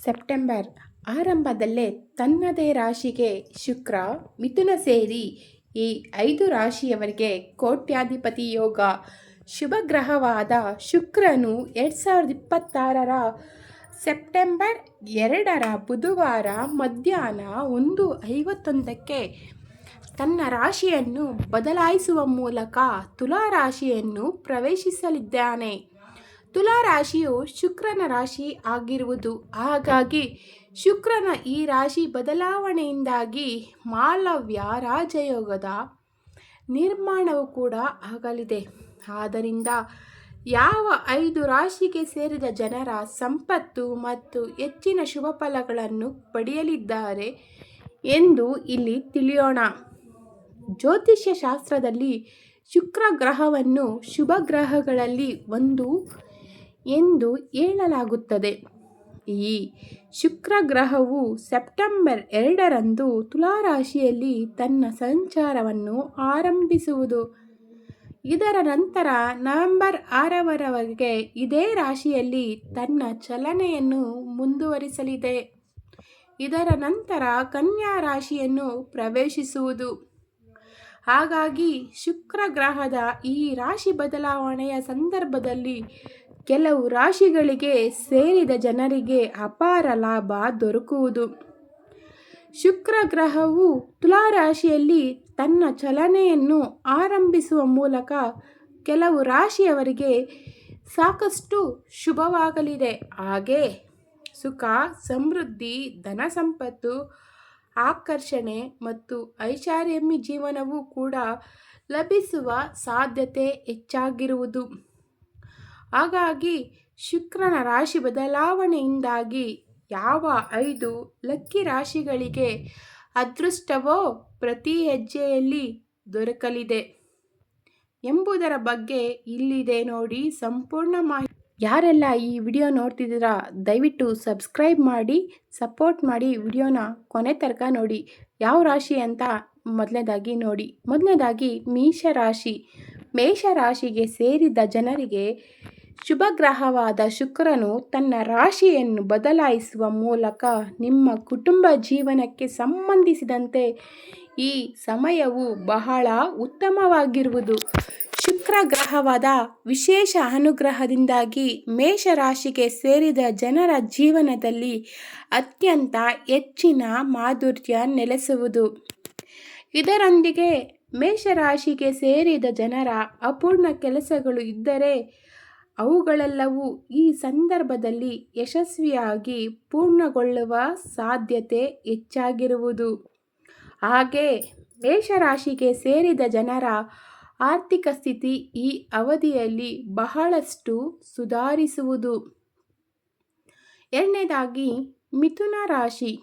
September ಆರಂಭದಲ್ಲೇ ತನ್ನದೇ ರಾಶಿಗೆ ಶುಕ್ರ ಮಿಥುನ ಸೇರಿ ಈ 5 ರಾಶಿಯವರಿಗೆ ಕೋಟ್ಯಾಧಿಪತಿ ಯೋಗ. ಶುಭ ಗ್ರಹವಾದ ಶುಕ್ರನು 2026 ಸೆಪ್ಟೆಂಬರ್ 2 ಬುಧವಾರ ಮಧ್ಯಾಹ್ನ 1:51ಕ್ಕೆ ತನ್ನ ರಾಶಿಯನ್ನು ಬದಲಾಯಿಸುವ ಮೂಲಕ ತುಲಾ ರಾಶಿಯನ್ನು ಪ್ರವೇಶಿಸಲಿದ್ದಾನೆ. ತುಲಾ ರಾಶಿಯು ಶುಕ್ರನ ರಾಶಿ ಆಗಿರುವುದು, ಹಾಗಾಗಿ ಶುಕ್ರನ ಈ ರಾಶಿ ಬದಲಾವಣೆಯಿಂದಾಗಿ ಮಾಲವ್ಯ ರಾಜಯೋಗದ ನಿರ್ಮಾಣವು ಕೂಡ ಆಗಲಿದೆ. ಆದ್ದರಿಂದ ಯಾವ 5 ರಾಶಿಗೆ ಸೇರಿದ ಜನರ ಸಂಪತ್ತು ಮತ್ತು ಹೆಚ್ಚಿನ ಶುಭ ಫಲಗಳನ್ನು ಪಡೆಯಲಿದ್ದಾರೆ ಎಂದು ಇಲ್ಲಿ ತಿಳಿಯೋಣ. ಜ್ಯೋತಿಷ್ಯ ಶಾಸ್ತ್ರದಲ್ಲಿ ಶುಕ್ರ ಗ್ರಹವನ್ನು ಶುಭ ಗ್ರಹಗಳಲ್ಲಿ ಒಂದು ಎಂದು ಹೇಳಲಾಗುತ್ತದೆ. ಈ ಶುಕ್ರ ಗ್ರಹವು ಸೆಪ್ಟೆಂಬರ್ 2 ತುಲಾ ರಾಶಿಯಲ್ಲಿ ತನ್ನ ಸಂಚಾರವನ್ನು ಆರಂಭಿಸುವುದು. ಇದರ ನಂತರ ನವೆಂಬರ್ 6 ಇದೇ ರಾಶಿಯಲ್ಲಿ ತನ್ನ ಚಲನೆಯನ್ನು ಮುಂದುವರಿಸಲಿದೆ. ಇದರ ನಂತರ ಕನ್ಯಾ ರಾಶಿಯನ್ನು ಪ್ರವೇಶಿಸುವುದು. ಹಾಗಾಗಿ ಶುಕ್ರ ಗ್ರಹದ ಈ ರಾಶಿ ಬದಲಾವಣೆಯ ಸಂದರ್ಭದಲ್ಲಿ ಕೆಲವು ರಾಶಿಗಳಿಗೆ ಸೇರಿದ ಜನರಿಗೆ ಅಪಾರ ಲಾಭ ದೊರಕುವುದು. ಶುಕ್ರ ಗ್ರಹವು ತುಲಾ ರಾಶಿಯಲ್ಲಿ ತನ್ನ ಚಲನೆಯನ್ನು ಆರಂಭಿಸುವ ಮೂಲಕ ಕೆಲವು ರಾಶಿಯವರಿಗೆ ಸಾಕಷ್ಟು ಶುಭವಾಗಲಿದೆ. ಹಾಗೆ ಸುಖ, ಸಮೃದ್ಧಿ, ಧನ ಸಂಪತ್ತು, ಆಕರ್ಷಣೆ ಮತ್ತು ಐಷಾರಾಮಿ ಜೀವನವೂ ಕೂಡ ಲಭಿಸುವ ಸಾಧ್ಯತೆ ಹೆಚ್ಚಾಗಿರುವುದು. ಹಾಗಾಗಿ ಶುಕ್ರನ ರಾಶಿ ಬದಲಾವಣೆಯಿಂದಾಗಿ ಯಾವ 5 ಲಕ್ಕಿ ರಾಶಿಗಳಿಗೆ ಅದೃಷ್ಟವೋ ಪ್ರತಿ ಹೆಜ್ಜೆಯಲ್ಲಿ ದೊರಕಲಿದೆ ಎಂಬುದರ ಬಗ್ಗೆ ಇಲ್ಲಿದೆ ನೋಡಿ ಸಂಪೂರ್ಣ ಮಾಹಿತಿ. ಯಾರೆಲ್ಲ ಈ ವಿಡಿಯೋ ನೋಡ್ತಿದ್ದೀರಾ ದಯವಿಟ್ಟು ಸಬ್ಸ್ಕ್ರೈಬ್ ಮಾಡಿ, ಸಪೋರ್ಟ್ ಮಾಡಿ, ವಿಡಿಯೋನ ಕೊನೆ ತನಕ ನೋಡಿ. ಯಾವ ರಾಶಿ ಅಂತ ಮೊದಲನೇದಾಗಿ ನೋಡಿ. ಮೊದಲನೇದಾಗಿ ಮೇಷರಾಶಿ. ಮೇಷರಾಶಿಗೆ ಸೇರಿದ ಜನರಿಗೆ ಶುಭ ಗ್ರಹವಾದ ಶುಕ್ರನು ತನ್ನ ರಾಶಿಯನ್ನು ಬದಲಾಯಿಸುವ ಮೂಲಕ ನಿಮ್ಮ ಕುಟುಂಬ ಜೀವನಕ್ಕೆ ಸಂಬಂಧಿಸಿದಂತೆ ಈ ಸಮಯವು ಬಹಳ ಉತ್ತಮವಾಗಿರುವುದು. ಶುಕ್ರ ಗ್ರಹವಾದ ವಿಶೇಷ ಅನುಗ್ರಹದಿಂದಾಗಿ ಮೇಷರಾಶಿಗೆ ಸೇರಿದ ಜನರ ಜೀವನದಲ್ಲಿ ಅತ್ಯಂತ ಹೆಚ್ಚಿನ ಮಾಧುರ್ಯ ನೆಲೆಸುವುದು. ಇದರೊಂದಿಗೆ ಮೇಷರಾಶಿಗೆ ಸೇರಿದ ಜನರ ಅಪೂರ್ಣ ಕೆಲಸಗಳು ಇದ್ದರೆ ಅವುಗಳೆಲ್ಲವೂ ಈ ಸಂದರ್ಭದಲ್ಲಿ ಯಶಸ್ವಿಯಾಗಿ ಪೂರ್ಣಗೊಳ್ಳುವ ಸಾಧ್ಯತೆ ಹೆಚ್ಚಾಗಿರುವುದು. ಹಾಗೆ ಮೇಷರಾಶಿಗೆ ಸೇರಿದ ಜನರ ಆರ್ಥಿಕ ಸ್ಥಿತಿ ಈ ಅವಧಿಯಲ್ಲಿ ಬಹಳಷ್ಟು ಸುಧಾರಿಸುವುದು. ಎರಡನೇದಾಗಿ ಮಿಥುನ ರಾಶಿ.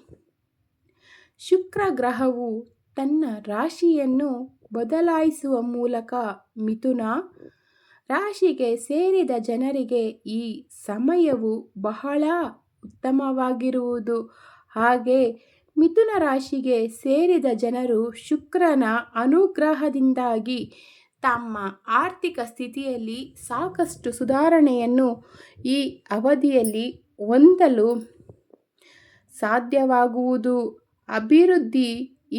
ಶುಕ್ರ ಗ್ರಹವು ತನ್ನ ರಾಶಿಯನ್ನು ಬದಲಾಯಿಸುವ ಮೂಲಕ ಮಿಥುನ ರಾಶಿಗೆ ಸೇರಿದ ಜನರಿಗೆ ಈ ಸಮಯವು ಬಹಳ ಉತ್ತಮವಾಗಿರುವುದು. ಹಾಗೆ ಮಿಥುನ ರಾಶಿಗೆ ಸೇರಿದ ಜನರು ಶುಕ್ರನ ಅನುಗ್ರಹದಿಂದಾಗಿ ತಮ್ಮ ಆರ್ಥಿಕ ಸ್ಥಿತಿಯಲ್ಲಿ ಸಾಕಷ್ಟು ಸುಧಾರಣೆಯನ್ನು ಈ ಅವಧಿಯಲ್ಲಿ ಹೊಂದಲು ಸಾಧ್ಯವಾಗುವುದು. ಅಭಿವೃದ್ಧಿ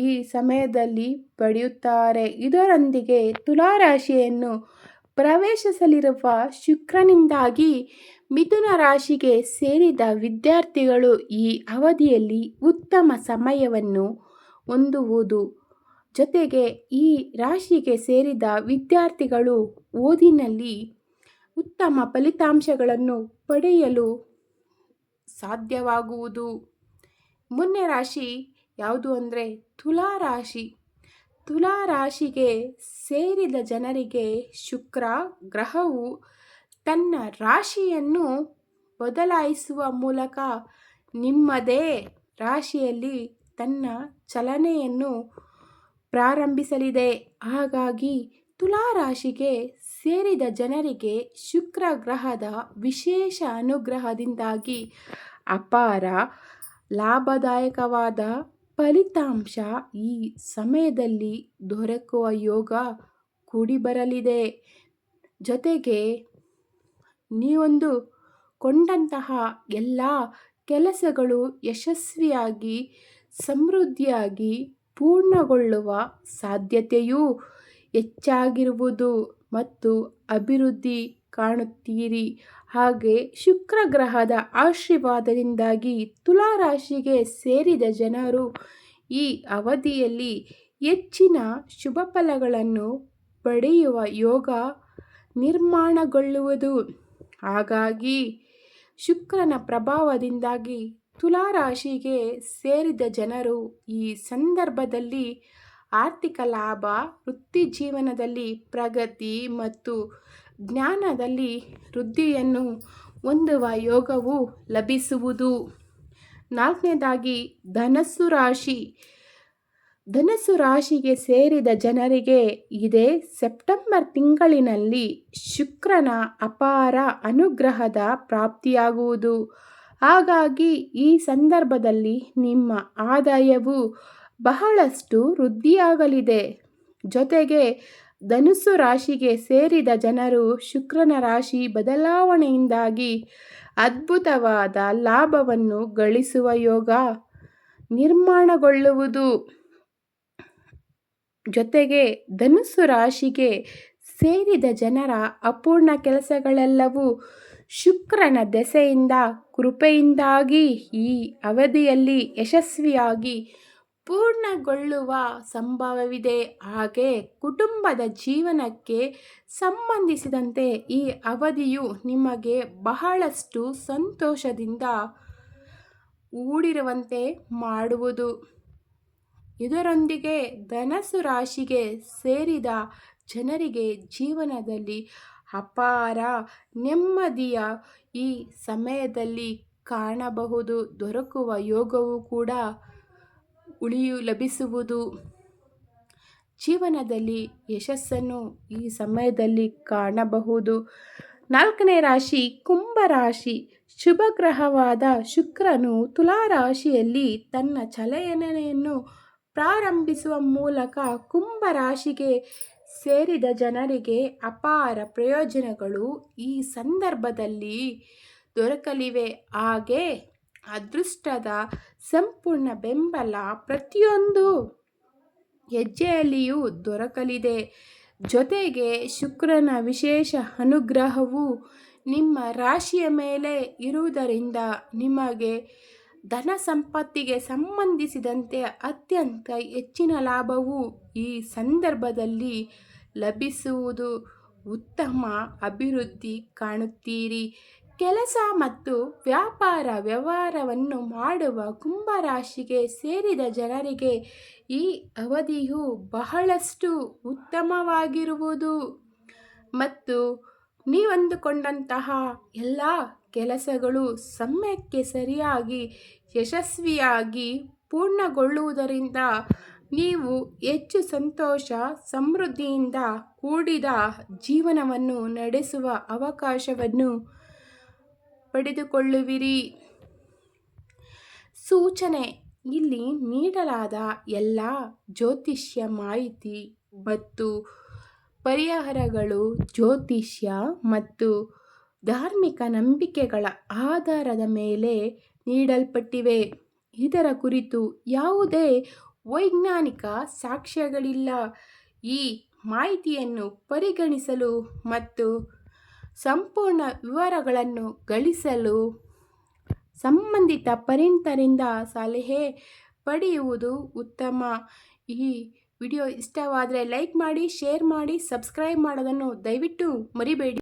ಈ ಸಮಯದಲ್ಲಿ ಪಡೆಯುತ್ತಾರೆ. ಇದರೊಂದಿಗೆ ತುಲಾ ರಾಶಿಯನ್ನು ಪ್ರವೇಶಿಸಲಿರುವ ಶುಕ್ರನಿಂದಾಗಿ ಮಿಥುನ ರಾಶಿಗೆ ಸೇರಿದ ವಿದ್ಯಾರ್ಥಿಗಳು ಈ ಅವಧಿಯಲ್ಲಿ ಉತ್ತಮ ಸಮಯವನ್ನು ಹೊಂದುವುದು. ಜೊತೆಗೆ ಈ ರಾಶಿಗೆ ಸೇರಿದ ವಿದ್ಯಾರ್ಥಿಗಳು ಓದಿನಲ್ಲಿ ಉತ್ತಮ ಫಲಿತಾಂಶಗಳನ್ನು ಪಡೆಯಲು ಸಾಧ್ಯವಾಗುವುದು. ಮುಂದಿನ ರಾಶಿ ಯಾವುದು ಅಂದರೆ ತುಲಾ ರಾಶಿ. ತುಲಾ ರಾಶಿಗೆ ಸೇರಿದ ಜನರಿಗೆ ಶುಕ್ರ ಗ್ರಹವು ತನ್ನ ರಾಶಿಯನ್ನು ಬದಲಾಯಿಸುವ ಮೂಲಕ ನಿಮ್ಮದೇ ರಾಶಿಯಲ್ಲಿ ತನ್ನ ಚಲನೆಯನ್ನು ಪ್ರಾರಂಭಿಸಲಿದೆ. ಹಾಗಾಗಿ ತುಲಾ ರಾಶಿಗೆ ಸೇರಿದ ಜನರಿಗೆ ಶುಕ್ರ ಗ್ರಹದ ವಿಶೇಷ ಅನುಗ್ರಹದಿಂದಾಗಿ ಅಪಾರ ಲಾಭದಾಯಕವಾದ ಫಲಿತಾಂಶ ಈ ಸಮಯದಲ್ಲಿ ದೊರಕುವ ಯೋಗ ಕೂಡಿಬರಲಿದೆ. ಜೊತೆಗೆ ನೀವೊಂದು ಕೊಂಡಂತಹ ಎಲ್ಲ ಕೆಲಸಗಳು ಯಶಸ್ವಿಯಾಗಿ ಸಮೃದ್ಧಿಯಾಗಿ ಪೂರ್ಣಗೊಳ್ಳುವ ಸಾಧ್ಯತೆಯೂ ಹೆಚ್ಚಾಗಿರುವುದು ಮತ್ತು ಅಭಿವೃದ್ಧಿ ಕಾಣುತ್ತೀರಿ. ಹಾಗೆ ಶುಕ್ರ ಗ್ರಹದ ಆಶೀರ್ವಾದದಿಂದಾಗಿ ತುಲಾರಾಶಿಗೆ ಸೇರಿದ ಜನರು ಈ ಅವಧಿಯಲ್ಲಿ ಹೆಚ್ಚಿನ ಶುಭ ಫಲಗಳನ್ನು ಪಡೆಯುವ ಯೋಗ ನಿರ್ಮಾಣಗೊಳ್ಳುವುದು. ಹಾಗಾಗಿ ಶುಕ್ರನ ಪ್ರಭಾವದಿಂದಾಗಿ ತುಲಾರಾಶಿಗೆ ಸೇರಿದ ಜನರು ಈ ಸಂದರ್ಭದಲ್ಲಿ ಆರ್ಥಿಕ ಲಾಭ, ವೃತ್ತಿ ಜೀವನದಲ್ಲಿ ಪ್ರಗತಿ ಮತ್ತು ಜ್ಞಾನದಲ್ಲಿ ವೃದ್ಧಿಯನ್ನು ಹೊಂದುವ ಯೋಗವು ಲಭಿಸುವುದು. 4ನೇದಾಗಿ ಧನಸ್ಸು ರಾಶಿ. ಧನಸ್ಸು ರಾಶಿಗೆ ಸೇರಿದ ಜನರಿಗೆ ಇದೇ ಸೆಪ್ಟೆಂಬರ್ ತಿಂಗಳಿನಲ್ಲಿ ಶುಕ್ರನ ಅಪಾರ ಅನುಗ್ರಹದ ಪ್ರಾಪ್ತಿಯಾಗುವುದು. ಹಾಗಾಗಿ ಈ ಸಂದರ್ಭದಲ್ಲಿ ನಿಮ್ಮ ಆದಾಯವು ಬಹಳಷ್ಟು ವೃದ್ಧಿಯಾಗಲಿದೆ. ಜೊತೆಗೆ ಧನುಸ್ಸು ರಾಶಿಗೆ ಸೇರಿದ ಜನರು ಶುಕ್ರನ ರಾಶಿ ಬದಲಾವಣೆಯಿಂದಾಗಿ ಅದ್ಭುತವಾದ ಲಾಭವನ್ನು ಗಳಿಸುವ ಯೋಗ ನಿರ್ಮಾಣಗೊಳ್ಳುವುದು. ಜೊತೆಗೆ ಧನುಸ್ಸು ರಾಶಿಗೆ ಸೇರಿದ ಜನರ ಅಪೂರ್ಣ ಕೆಲಸಗಳೆಲ್ಲವೂ ಶುಕ್ರನ ದೆಸೆಯಿಂದ ಕೃಪೆಯಿಂದಾಗಿ ಈ ಅವಧಿಯಲ್ಲಿ ಯಶಸ್ವಿಯಾಗಿ ಪೂರ್ಣಗೊಳ್ಳುವ ಸಂಭವವಿದೆ. ಹಾಗೆ ಕುಟುಂಬದ ಜೀವನಕ್ಕೆ ಸಂಬಂಧಿಸಿದಂತೆ ಈ ಅವಧಿಯು ನಿಮಗೆ ಬಹಳಷ್ಟು ಸಂತೋಷದಿಂದ ಕೂಡಿರುವಂತೆ ಮಾಡುವುದು. ಇದರೊಂದಿಗೆ ಧನಸ್ಸು ರಾಶಿಗೆ ಸೇರಿದ ಜನರಿಗೆ ಜೀವನದಲ್ಲಿ ಅಪಾರ ನೆಮ್ಮದಿಯ ಈ ಸಮಯದಲ್ಲಿ ಕಾಣಬಹುದು ದೊರಕುವ ಯೋಗವೂ ಕೂಡ ಲಭಿಸುವುದು. ಜೀವನದಲ್ಲಿ ಯಶಸ್ಸನ್ನು ಈ ಸಮಯದಲ್ಲಿ ಕಾಣಬಹುದು. 4ನೇ ರಾಶಿ ಕುಂಭರಾಶಿ. ಶುಭ ಗ್ರಹವಾದ ಶುಕ್ರನು ತುಲಾರಾಶಿಯಲ್ಲಿ ತನ್ನ ಚಲನೆಯನ್ನು ಪ್ರಾರಂಭಿಸುವ ಮೂಲಕ ಕುಂಭರಾಶಿಗೆ ಸೇರಿದ ಜನರಿಗೆ ಅಪಾರ ಪ್ರಯೋಜನಗಳು ಈ ಸಂದರ್ಭದಲ್ಲಿ ದೊರಕಲಿವೆ. ಹಾಗೆ ಅದೃಷ್ಟದ ಸಂಪೂರ್ಣ ಬೆಂಬಲ ಪ್ರತಿಯೊಂದು ಹೆಜ್ಜೆಯಲ್ಲಿಯೂ ದೊರಕಲಿದೆ. ಜೊತೆಗೆ ಶುಕ್ರನ ವಿಶೇಷ ಅನುಗ್ರಹವು ನಿಮ್ಮ ರಾಶಿಯ ಮೇಲೆ ಇರುವುದರಿಂದ ನಿಮಗೆ ಧನ ಸಂಪತ್ತಿಗೆ ಸಂಬಂಧಿಸಿದಂತೆ ಅತ್ಯಂತ ಹೆಚ್ಚಿನ ಲಾಭವು ಈ ಸಂದರ್ಭದಲ್ಲಿ ಲಭಿಸುವುದು. ಉತ್ತಮ ಅಭಿವೃದ್ಧಿ ಕಾಣುತ್ತೀರಿ. ಕೆಲಸ ಮತ್ತು ವ್ಯಾಪಾರ ವ್ಯವಹಾರವನ್ನು ಮಾಡುವ ಕುಂಭರಾಶಿಗೆ ಸೇರಿದ ಜನರಿಗೆ ಈ ಅವಧಿಯು ಬಹಳಷ್ಟು ಉತ್ತಮವಾಗಿರುವುದು ಮತ್ತು ನೀವಂದುಕೊಂಡಂತಹ ಎಲ್ಲ ಕೆಲಸಗಳು ಸಮಯಕ್ಕೆ ಸರಿಯಾಗಿ ಯಶಸ್ವಿಯಾಗಿ ಪೂರ್ಣಗೊಳ್ಳುವುದರಿಂದ ನೀವು ಹೆಚ್ಚು ಸಂತೋಷ ಸಮೃದ್ಧಿಯಿಂದ ಕೂಡಿದ ಜೀವನವನ್ನು ನಡೆಸುವ ಅವಕಾಶವನ್ನು ಪಡೆದುಕೊಳ್ಳುವಿರಿ. ಸೂಚನೆ: ಇಲ್ಲಿ ನೀಡಲಾದ ಎಲ್ಲ ಜ್ಯೋತಿಷ್ಯ ಮಾಹಿತಿ ಮತ್ತು ಪರಿಹಾರಗಳು ಜ್ಯೋತಿಷ್ಯ ಮತ್ತು ಧಾರ್ಮಿಕ ನಂಬಿಕೆಗಳ ಆಧಾರದ ಮೇಲೆ ನೀಡಲ್ಪಟ್ಟಿವೆ. ಇದರ ಕುರಿತು ಯಾವುದೇ ವೈಜ್ಞಾನಿಕ ಸಾಕ್ಷ್ಯಗಳಿಲ್ಲ. ಈ ಮಾಹಿತಿಯನ್ನು ಪರಿಗಣಿಸಲು ಮತ್ತು ಸಂಪೂರ್ಣ ವಿವರಗಳನ್ನು ಗಳಿಸಲು ಸಂಬಂಧಿತ ಪರಿಣಿತರಿಂದ ಸಲಹೆ ಪಡೆಯುವುದು ಉತ್ತಮ. ಈ ವಿಡಿಯೋ ಇಷ್ಟವಾದರೆ ಲೈಕ್ ಮಾಡಿ, ಶೇರ್ ಮಾಡಿ, ಸಬ್ಸ್ಕ್ರೈಬ್ ಮಾಡೋದನ್ನು ದಯವಿಟ್ಟು ಮರಿಬೇಡಿ.